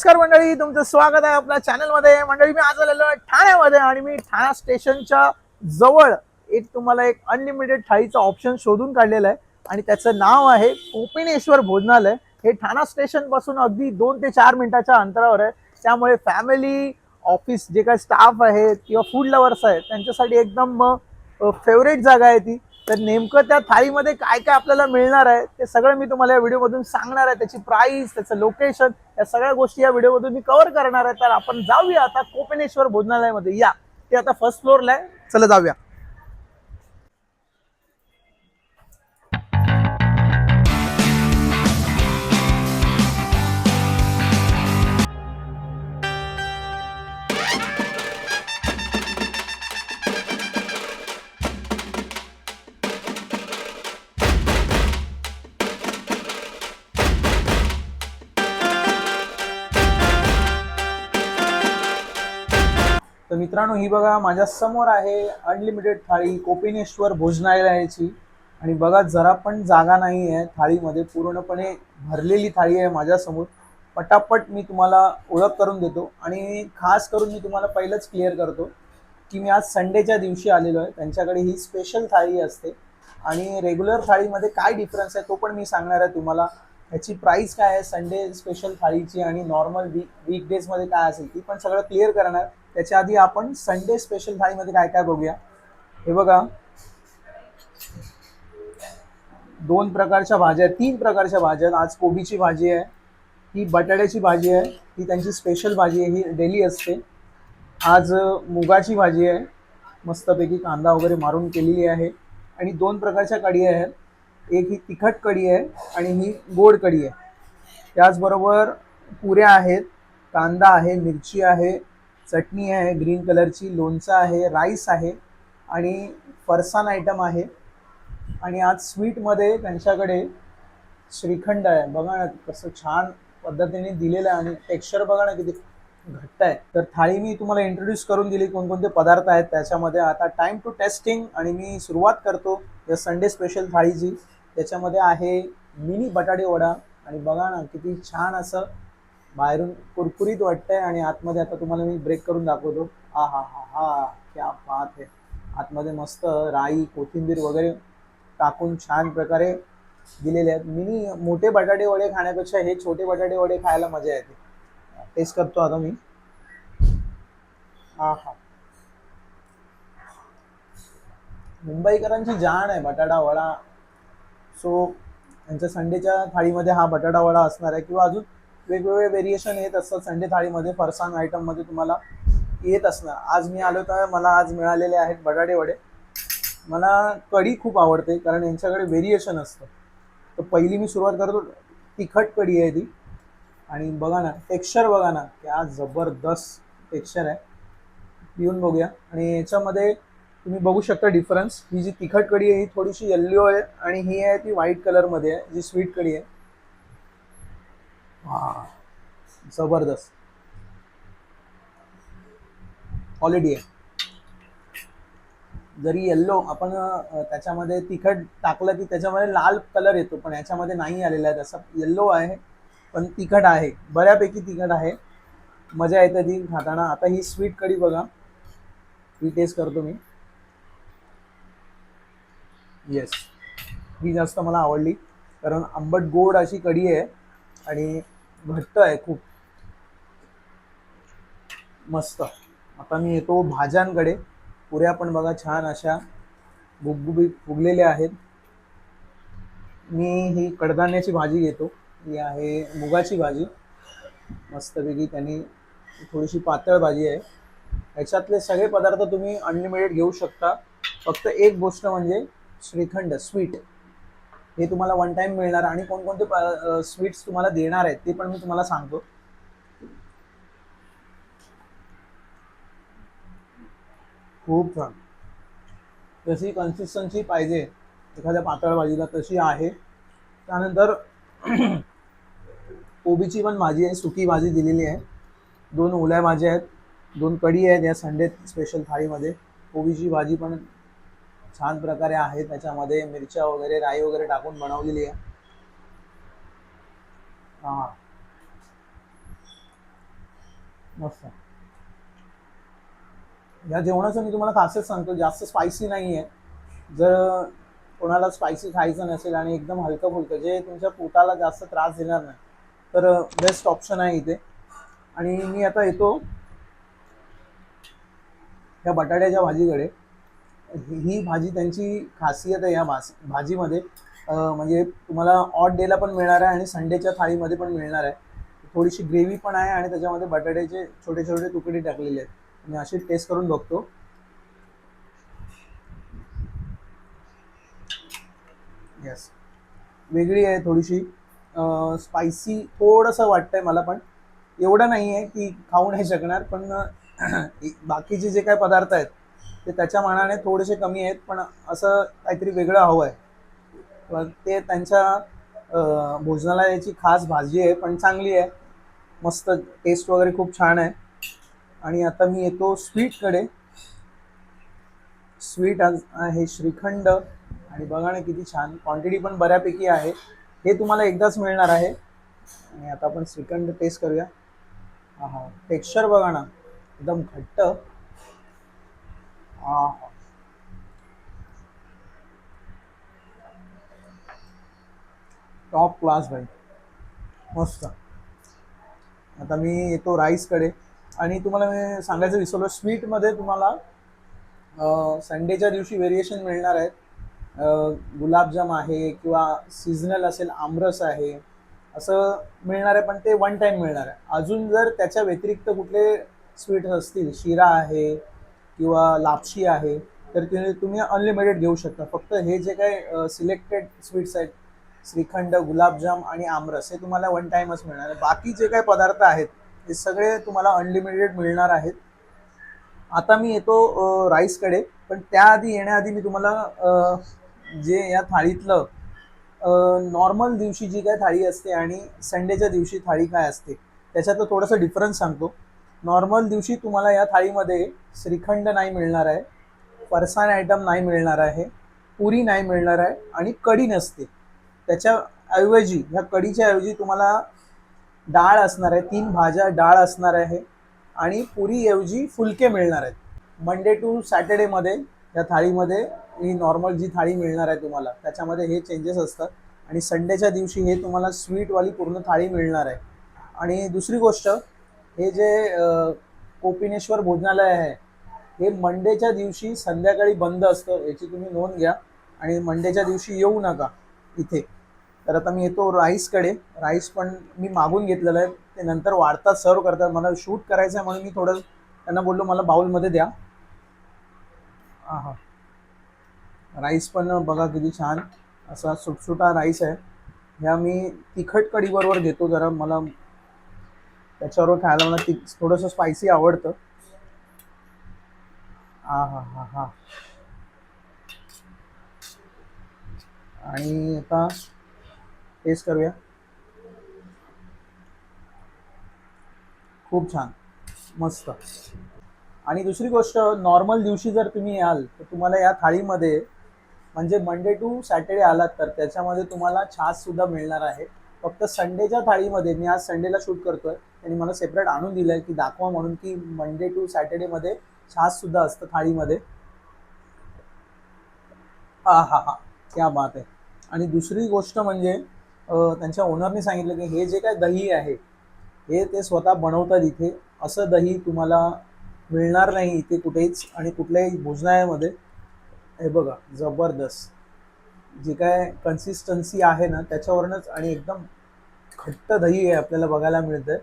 नमस्कार मंडळी, तुमचं स्वागत आहे आपल्या चॅनलमध्ये. मंडळी, मी आज आलेलो आहे ठाण्यामध्ये आणि मी ठाणा स्टेशनच्या जवळ तुम्हाला एक अनलिमिटेड थाळीचा ऑप्शन शोधून काढलेला आहे आणि त्याचं नाव आहे कोपिनेश्वर भोजनालय. हे ठाणा स्टेशन पासून अगदी 2 ते 4 मिनिटाच्या अंतरावर आहे. त्यामुळे फॅमिली, ऑफिस, जे काही स्टाफ आहेत किंवा फूड लवर्स आहेत त्यांच्यासाठी एकदम फेवरेट जागा आहे ती. तर नेमकं त्या थाळीमध्ये काय काय आपल्याला मिळणार आहे ते सगळं मी तुम्हाला या व्हिडिओमधून सांगणार आहे. त्याची प्राइस, त्याचं लोकेशन, या सगळ्या गोष्टी या व्हिडिओमधून मी कव्हर करणार आहे. तर आपण जाऊया आता कोपिनेश्वर भोजनालयामध्ये. या, ते आता फर्स्ट फ्लोअरला आहे. चला जाऊया. तर मित्रांनो, ही बघा माझ्या समोर आहे अनलिमिटेड थाळी कोपिनेश्वर भोजनालयाची. आणि बघा, जरा पण जागा नाही आहे थाळीमध्ये, पूर्णपणे भरलेली थाळी आहे माझ्यासमोर. पटापट मी तुम्हाला ओळख करून देतो आणि खास करून मी तुम्हाला पहिलंच क्लिअर करतो की मी आज संडेच्या दिवशी आलेलो आहे. त्यांच्याकडे ही स्पेशल थाळी असते आणि रेग्युलर थाळीमध्ये काय डिफरन्स आहे तो पण मी सांगणार आहे तुम्हाला. ह्याची प्राइस काय आहे संडे स्पेशल थाळीची आणि नॉर्मल वीकडेजमध्ये काय असेल ती पण सगळं क्लिअर करणार. त्याच्या आधी आपण संडे स्पेशल थाळीमध्ये काय काय बघूया. हे बघा, 2 प्रकारच्या भाज्या, 3 प्रकारच्या भाज्या. आज कोबीची भाजी आहे, ही बटाट्याची भाजी आहे, ही त्यांची स्पेशल भाजी आहे, ही डेली असते. आज मुगाची भाजी आहे, मस्तपैकी कांदा वगैरे मारून केलेली आहे. आणि 2 प्रकारच्या कढी आहेत, एक ही तिखट कढी आहे आणि ही गोड कढी आहे. त्याचबरोबर पुऱ्या आहेत, कांदा आहे, मिरची आहे, चटणी आहे ग्रीन कलरची, लोणचं आहे, राईस आहे आणि फरसाण आयटम आहे. आणि आज स्वीटमध्ये त्यांच्याकडे श्रीखंड आहे. बघा ना कसं छान पद्धतीने दिलेलं आहे आणि टेक्स्चर बघा ना किती घट्ट आहे. तर थाळी मी तुम्हाला इंट्रोड्यूस करून दिली, कोणकोणते पदार्थ आहेत त्याच्यामध्ये. आता टाइम टू टेस्टिंग आणि मी सुरुवात करतो या संडे स्पेशल थाळीची. त्याच्यामध्ये आहे मिनी बटाटे वडा आणि बघा ना किती छान असं बाहेरून कुरकुरीत वाटतंय आणि आतमध्ये आता तुम्हाला मी ब्रेक करून दाखवतो. हा हा हा हा, क्या बात आहे. आतमध्ये मस्त राई, कोथिंबीर वगैरे टाकून छान प्रकारे दिलेले आहेत. मोठे बटाटे वडे खाण्यापेक्षा हे छोटे बटाटे वडे खायला मजा येते. टेस्ट करतो आता मी. हा हा, मुंबईकरांची जाण आहे बटाटा वडा. सो त्यांच्या संडेच्या थाळीमध्ये हा बटाटा वडा असणार आहे किंवा अजून वेगवेगळे व्हेरिएशन येत असतात संडे थाळीमध्ये. फरसाण आयटममध्ये तुम्हाला येत असणार. आज मी आलो तर मला आज मिळालेले आहेत बटाटे वडे. मला कढी खूप आवडते कारण यांच्याकडे व्हेरिएशन असतं. तर पहिली मी सुरुवात करतो, तिखट कढी आहे ती. आणि बघा ना टेक्स्चर, बघा ना क्या जबरदस्त टेक्स्चर आहे. पिऊन बघूया. आणि याच्यामध्ये तुम्ही बघू शकता डिफरन्स. ही जी तिखट कढी आहे ही थोडीशी येल्लो आहे आणि ही आहे ती व्हाईट कलरमध्ये आहे, जी स्वीट कढी आहे. हा, जबरदस्त क्वालिटी आहे. जरी येल्लो आपण त्याच्यामध्ये तिखट टाकलं की त्याच्यामध्ये लाल कलर येतो, पण याच्यामध्ये नाही आलेला आहे तसा. येल्लो आहे पण तिखट आहे, बऱ्यापैकी तिखट आहे. मजा येते ती खाताना. आता ही स्वीट कढी बघा, ही टेस्ट करतो मी. येस, ही जास्त मला आवडली कारण आंबट गोड अशी कढी आहे आणि घट्ट आहे खूप. मस्त. आता मी येतो भाज्यांकडे. पुऱ्या पण बघा छान अशा गुबगुबीत फुगलेल्या आहेत. मी ही कडधान्याची भाजी घेतो. ही आहे मुगाची भाजी, मस्तपैकी. त्यांनी थोडीशी पातळ भाजी आहे. ह्याच्यातले सगळे पदार्थ तुम्ही अनलिमिटेड घेऊ शकता. फक्त एक गोष्ट म्हणजे श्रीखंड स्वीट, हे तुम्हाला वन टाइम मिळणार. आणि कोणकोणते स्वीट्स तुम्हाला देणार आहेत ते पण मी तुम्हाला सांगतो. खूप छान. जशी कन्सिस्टन्सी पाहिजे एखाद्या पातळ भाजीला तशी आहे. त्यानंतर कोबीची पण भाजी आहे, सुकी भाजी दिलेली आहे. 2 ओल्या भाज्या आहेत, 2 कढी आहेत या संडे स्पेशल थाळीमध्ये. कोबीची भाजी पण छान प्रकारे आहे, त्याच्यामध्ये मिरच्या वगैरे, राई वगैरे टाकून बनवलेली आहे. हां, मस्त. या जेवणाचं मी तुम्हाला खासियत सांगतो, जास्त स्पायसी नाही आहे. जर कोणाला स्पायसी खायचं नसेल आणि एकदम हलकं फुलकं जे तुमच्या पोटाला जास्त त्रास देणार नाही, तर बेस्ट ऑप्शन आहे इथे. आणि मी आता येतो या बटाट्याच्या भाजीकडे. ही भाजी त्यांची खासियत आहे या भाजीमध्ये. म्हणजे तुम्हाला ऑड डेला पण मिळणार आहे आणि संडेच्या थाळीमध्ये पण मिळणार आहे. थोडीशी ग्रेव्ही पण आहे आणि त्याच्यामध्ये बटाट्याचे छोटे छोटे तुकडे टाकलेले आहेत. मी अशी टेस्ट करून बघतो. येस, वेगळी आहे थोडीशी. स्पायसी थोडंसं वाटतंय मला, पण एवढं नाही आहे की खाऊ नाही शकणार. पण बाकीचे जे काही पदार्थ आहेत ते त्याच्या मानाने थोडेसे कमी आहेत, पण असं काहीतरी वेगळं हवं आहे. ते त्यांच्या भोजनालयाची खास भाजी आहे, पण चांगली आहे. मस्त टेस्ट वगैरे खूप छान आहे. आणि आता मी येतो स्वीटकडे. स्वीट आज आहे श्रीखंड. आणि बघा ना किती छान, क्वांटिटी पण बऱ्यापैकी आहे. हे तुम्हाला एकदाच मिळणार आहे. आणि आता आपण श्रीखंड टेस्ट करूया. हा हा, टेक्स्चर बघा ना, एकदम घट्ट. हा, टॉप क्लास भाई, मस्त. आता मी येतो राईसकडे. आणि तुम्हाला मी सांगायचं विसरलो, स्वीटमध्ये तुम्हाला संडेच्या दिवशी व्हेरिएशन मिळणार आहेत. गुलाबजाम आहे किंवा सीझनल असेल आमरस आहे, असं मिळणार आहे. पण ते वन टाईम मिळणार आहे. अजून जर त्याच्या व्यतिरिक्त कुठले स्वीट्स असतील, शिरा आहे किंवा लापशी आहे, तर ते तुम्ही अनलिमिटेड घेऊ शकता. फक्त हे जे काही सिलेक्टेड स्वीट्स आहेत, श्रीखंड, गुलाबजाम आणि आमरस, हे तुम्हाला वन टाईमच मिळणार आहे. बाकी जे काही पदार्थ आहेत हे सगळे तुम्हाला अनलिमिटेड मिळणार आहेत. आता मी येतो राईसकडे. पण त्याआधी येण्याआधी मी तुम्हाला जे या थाळीतलं नॉर्मल दिवशी जी काय थाळी असते आणि संडेच्या दिवशी थाळी काय असते त्याच्यातलं थोडंसं डिफरन्स सांगतो. नॉर्मल दिवशी तुम्हाला या थाळीमध्ये श्रीखंड नाही मिळणार आहे, फरसाण आयटम नाही मिळणार आहे, पुरी नाही मिळणार आहे आणि कढी नसते. त्याच्याऐवजी, ह्या कढीच्या ऐवजी तुम्हाला डाळ असणार आहे, 3 भाज्या डाळ असणार आहे आणि पुरीऐवजी फुलके मिळणार आहेत. मंडे टू सॅटर्डेमध्ये या थाळीमध्ये ही नॉर्मल जी थाळी मिळणार आहे तुम्हाला त्याच्यामध्ये हे चेंजेस असतात. आणि संडेच्या दिवशी हे तुम्हाला स्वीटवाली पूर्ण थाळी मिळणार आहे. आणि दुसरी गोष्ट, हे जे कोपिनेश्वर भोजनालय आहे हे मंडेच्या दिवशी संध्याकाळी बंद असतं, याची तुम्ही नोंद घ्या. आणि मंडेच्या दिवशी येऊ नका इथे. तर आता मी येतो राईसकडे. राईस पण मी मागून घेतलेलं आहे, ते नंतर वाढतात सर्व करतात. मला शूट करायचं आहे म्हणून मी थोडं त्यांना बोललो मला बाउलमध्ये द्या. हा हा, राईस पण बघा किती छान असा सुटसुटा राईस आहे. ह्या मी तिखट कढीबरोबर घेतो, जरा मला त्याच्याबरोबर खायला मला थोडंसं स्पायसी आवडतं. हा हा हा हा. आणि आता टेस्ट करूया. खूप छान, मस्त. आणि दुसरी गोष्ट, नॉर्मल दिवशी जर तुम्ही याल तर तुम्हाला या थाळीमध्ये, म्हणजे मंडे टू सॅटर्डे आलात तर त्याच्यामध्ये तुम्हाला छाछ सुद्धा मिळणार आहे. फक्त संडेच्या थाळीमध्ये, मी आज संडेला शूट करतोय, त्यांनी मला सेपरेट आणून दिलंय की दाखवा म्हणून, की मंडे टू सॅटर्डेमध्ये छाछ सुद्धा असतं थाळीमध्ये. हा हा हा, क्या बात आहे. आणि दुसरी गोष्ट म्हणजे त्यांच्या ओनरने सांगितलं की हे जे काय दही आहे हे ते स्वतः बनवतात इथे. असं दही तुम्हाला मिळणार नाही इथे कुठेच आणि कुठल्याही भोजनालयामध्ये. हे बघा, जबरदस्त. जी काय कन्सिस्टन्सी आहे ना त्याच्यावरूनच, आणि एकदम घट्ट दही आहे आपल्याला बघायला मिळतंय.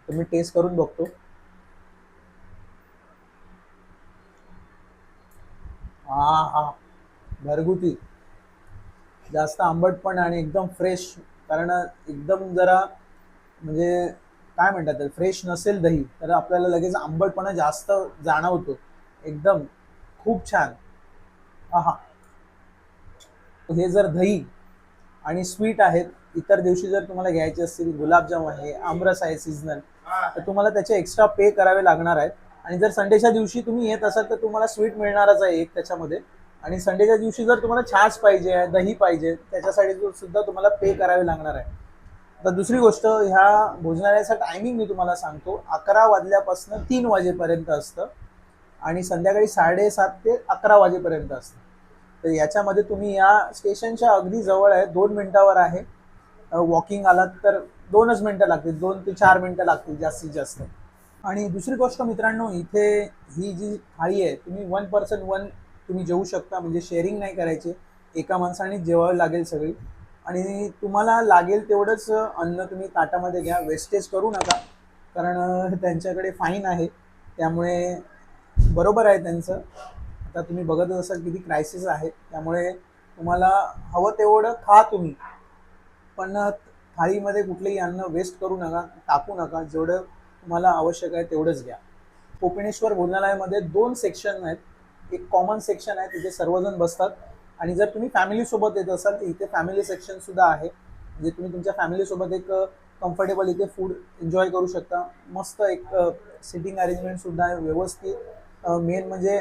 तर मी टेस्ट करून बघतो. हा हा, घरगुती, जास्त आंबट पण आणि एकदम फ्रेश. कारण एकदम जरा, म्हणजे काय म्हणतात, फ्रेश नसेल दही तर आपल्याला लगेच आंबटपणा जास्त जाणवतो. एकदम खूप छान. हा, हे जर दही आणि स्वीट आहेत, इतर दिवशी जर तुम्हाला घ्यायचे असतील, गुलाबजाम आहे, आमरस आहे सीझनल, तर तुम्हाला त्याचे एक्स्ट्रा पे करावे लागणार आहेत. आणि जर संडेच्या दिवशी तुम्ही येत असाल तर तुम्हाला स्वीट मिळणारच आहे एक त्याच्यामध्ये. आणि संडेच्या दिवशी जर तुम्हाला छाछ पाहिजे, दही पाहिजे, त्याच्यासाठी सुद्धा तुम्हाला पे करावे लागणार आहे. आता दुसरी गोष्ट, ह्या भोजनालयाचा टायमिंग मी तुम्हाला सांगतो. 11 वाजल्यापासून 3 वाजेपर्यंत असतं आणि संध्याकाळी 7:30 ते 11 वाजेपर्यंत असतं. तर याच्यामध्ये तुम्ही या स्टेशनच्या अगदी जवळ आहे, 2 मिनिटावर आहे. वॉकिंग आलात तर 2च मिनिटं लागतील, 2 ते 4 मिनिटं लागतील जास्तीत जास्त. आणि दुसरी गोष्ट मित्रांनो, इथे ही जी थाळी आहे, तुम्ही 1 पर्सन 1 तुम्ही जेवू शकता, म्हणजे शेअरिंग नाही करायची. एका माणसाने जेवावं लागेल सगळी. आणि तुम्हाला लागेल तेवढंच अन्न तुम्ही ताटामध्ये घ्या, वेस्टेज करू नका. कारण त्यांच्याकडे फाईन आहे, त्यामुळे बरोबर आहे त्यांचं. आता तुम्ही बघतच असाल किती क्रायसिस आहे, त्यामुळे तुम्हाला हवं तेवढं खा तुम्ही, पण थाळीमध्ये कुठलेही अन्न वेस्ट करू नका, टाकू नका. जेवढं तुम्हाला आवश्यक आहे तेवढंच घ्या. कोपिनेश्वर भोजनालयामध्ये 2 सेक्शन आहेत. एक कॉमन सेक्शन आहे, तिथे सर्वजण बसतात. आणि जर तुम्ही फॅमिलीसोबत येत असाल तर इथे फॅमिली सेक्शन सुद्धा आहे, म्हणजे तुम्ही तुमच्या फॅमिलीसोबत एक कम्फर्टेबल इथे फूड एन्जॉय करू शकता. मस्त एक सिटिंग अरेंजमेंट सुद्धा आहे व्यवस्थित. मेन म्हणजे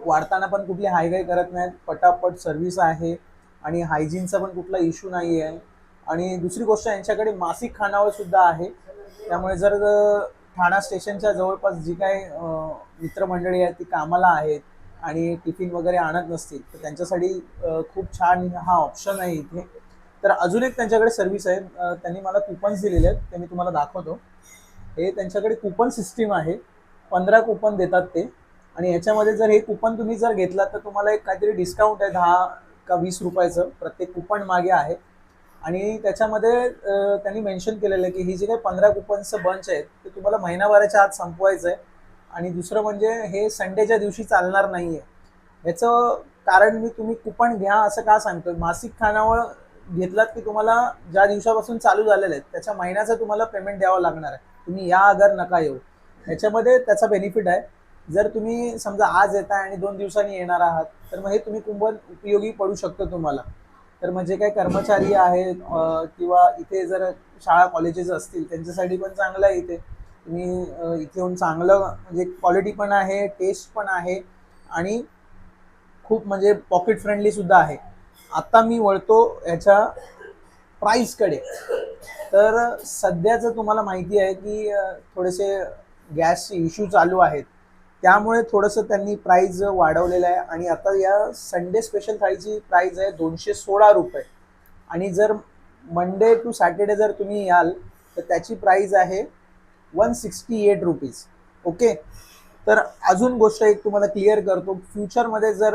वाढताना पण कुठली हायगाय करत नाहीत, पटापट सर्व्हिस आहे आणि हायजीनचा पण कुठला इश्यू नाही आहे. आणि दुसरी गोष्ट, यांच्याकडे मासिक खानावळ सुद्धा आहे. त्यामुळे जर ठाणा स्टेशनच्या जवळपास जी काही मित्रमंडळी आहेत ती कामाला आहेत आणि टिफिन वगैरे आणत नसतील, तर त्यांच्यासाठी खूप छान हा ऑप्शन आहे इथे. तर अजून एक त्यांच्याकडे सर्व्हिस आहे. त्यांनी मला कुपन्स दिलेले आहेत, ते मी तुम्हाला दाखवतो. हे त्यांच्याकडे कुपन सिस्टीम आहे. 15 कुपन देतात ते. आणि ह्याच्यामध्ये जर हे कुपन तुम्ही जर घेतलात तर तुम्हाला एक काहीतरी डिस्काउंट आहे, 10 का 20 रुपयाचं प्रत्येक कुपन मागे आहे. आणि त्याच्यामध्ये त्यांनी मेन्शन केलेलं आहे की ही जी काही 15 कुपन्सचं बंच आहेत ते तुम्हाला महिनाभराच्या आत संपवायचं आहे. आणि दुसरं म्हणजे हे संडेच्या दिवशी चालणार नाही आहे. याचं कारण मी, तुम्ही कुपन घ्या असं का सांगतोय, मासिक खानावळ घेतलात की तुम्हाला ज्या दिवसापासून चालू झालेलं आहे त्याच्या महिन्याचं तुम्हाला पेमेंट द्यावं लागणार आहे. तुम्ही या अगर नका येऊ, ह्याच्यामध्ये त्याचा बेनिफिट आहे. जर तुम्ही समजा आज येताय आणि 2 दिवसांनी येणार आहात तर मग हे तुम्ही कुपन उपयोगी पडू शकतं तुम्हाला. तर म्हणजे काही कर्मचारी आहेत किंवा इथे जर शाळा कॉलेजेस असतील त्यांच्यासाठी पण चांगलं आहे. इथे तुम्ही इथे येऊन चांगलं, म्हणजे क्वालिटी पण आहे, टेस्ट पण आहे आणि खूप म्हणजे पॉकेट फ्रेंडली सुद्धा आहे. आता मी वळतो याच्या प्राईसकडे. तर सध्याचं तुम्हाला माहिती आहे की थोडेसे गॅसचे इश्यू चालू आहेत, त्यामुळे थोडंसं त्यांनी प्राईस वाढवलेलं आहे. आणि आता या संडे स्पेशल थाळीची प्राईस आहे 216 रुपये. आणि जर मंडे टू सॅटर्डे जर तुम्ही याल तर त्याची प्राईस आहे 168 रुपीज. ओके. तर अजून गोष्ट एक तुम्हाला क्लिअर करतो, फ्युचरमध्ये जर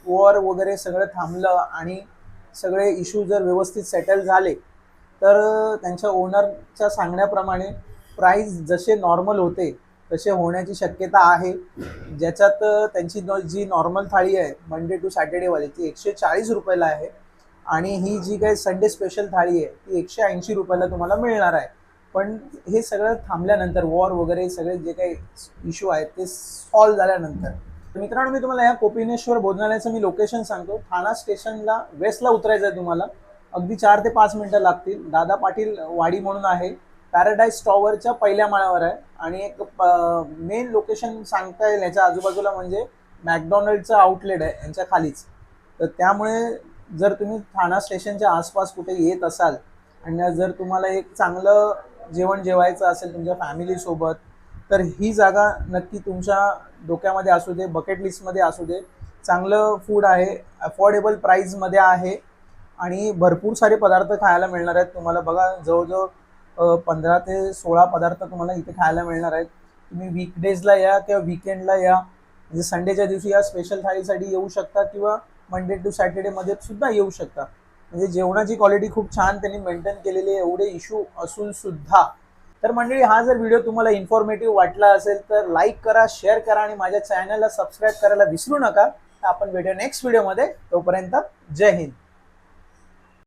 वॉर वगैरे सगळं थांबलं आणि सगळे इश्यू जर व्यवस्थित सेटल झाले तर त्यांच्या ओनरच्या सांगण्याप्रमाणे प्राईस जसे नॉर्मल होते तसे होण्याची शक्यता आहे. ज्याच्यात त्यांची जी नॉर्मल थाळी आहे मंडे टू सॅटर्डेवाली ती 140 रुपयाला आहे. आणि ही जी काही संडे स्पेशल थाळी आहे ती 180 रुपयाला तुम्हाला मिळणार आहे. पण हे सगळं थांबल्यानंतर, वॉर वगैरे सगळे जे काही इश्यू आहेत ते सॉल्व्ह झाल्यानंतर. मित्रांनो, मी तुम्हाला या कोपिनेश्वर भोजनालयाचं मी लोकेशन सांगतो. ठाणा स्टेशनला वेस्टला उतरायचं आहे तुम्हाला. अगदी 4 ते 5 मिनिटं लागतील. दादा पाटील वाडी म्हणून आहे, पॅराडाईज टॉवरच्या पहिल्या माळ्यावर आहे. आणि एक मेन लोकेशन सांगता येईल याच्या आजूबाजूला, म्हणजे मॅकडॉनल्डचं आउटलेट आहे यांच्या खालीच. तर त्यामुळे जर तुम्ही ठाणा स्टेशनच्या आसपास कुठे येत असाल आणि जर तुम्हाला एक चांगलं जेवण जेवायचं असेल तुमच्या फॅमिलीसोबत, तर ही जागा नक्की तुमच्या डोक्यामध्ये असू दे, बकेट लिस्टमध्ये असू दे. चांगलं फूड आहे, अफोर्डेबल प्राईजमध्ये आहे आणि भरपूर सारे पदार्थ खायला मिळणार आहेत तुम्हाला. बघा, जवळजवळ 15 ते 16 पदार्थ तुम्हाला इथे खायला मिळणार आहेत. तुम्ही वीकडेजला या किंवा विकेंडला या, म्हणजे संडेच्या दिवशी या स्पेशल थाळीसाठी येऊ शकता किंवा मंडे टू सॅटर्डेमध्ये सुद्धा येऊ शकता. म्हणजे जेवणाची क्वालिटी खूप छान त्यांनी मेंटेन केलेली आहे, एवढे इश्यू असून सुद्धा. तर मंडळी, हा जर व्हिडिओ तुम्हाला इन्फॉर्मेटिव्ह वाटला असेल तर लाईक करा, शेअर करा आणि माझ्या चॅनलला सबस्क्राईब करायला विसरू नका. आपण भेटूया नेक्स्ट व्हिडिओमध्ये. तोपर्यंत जय हिंद.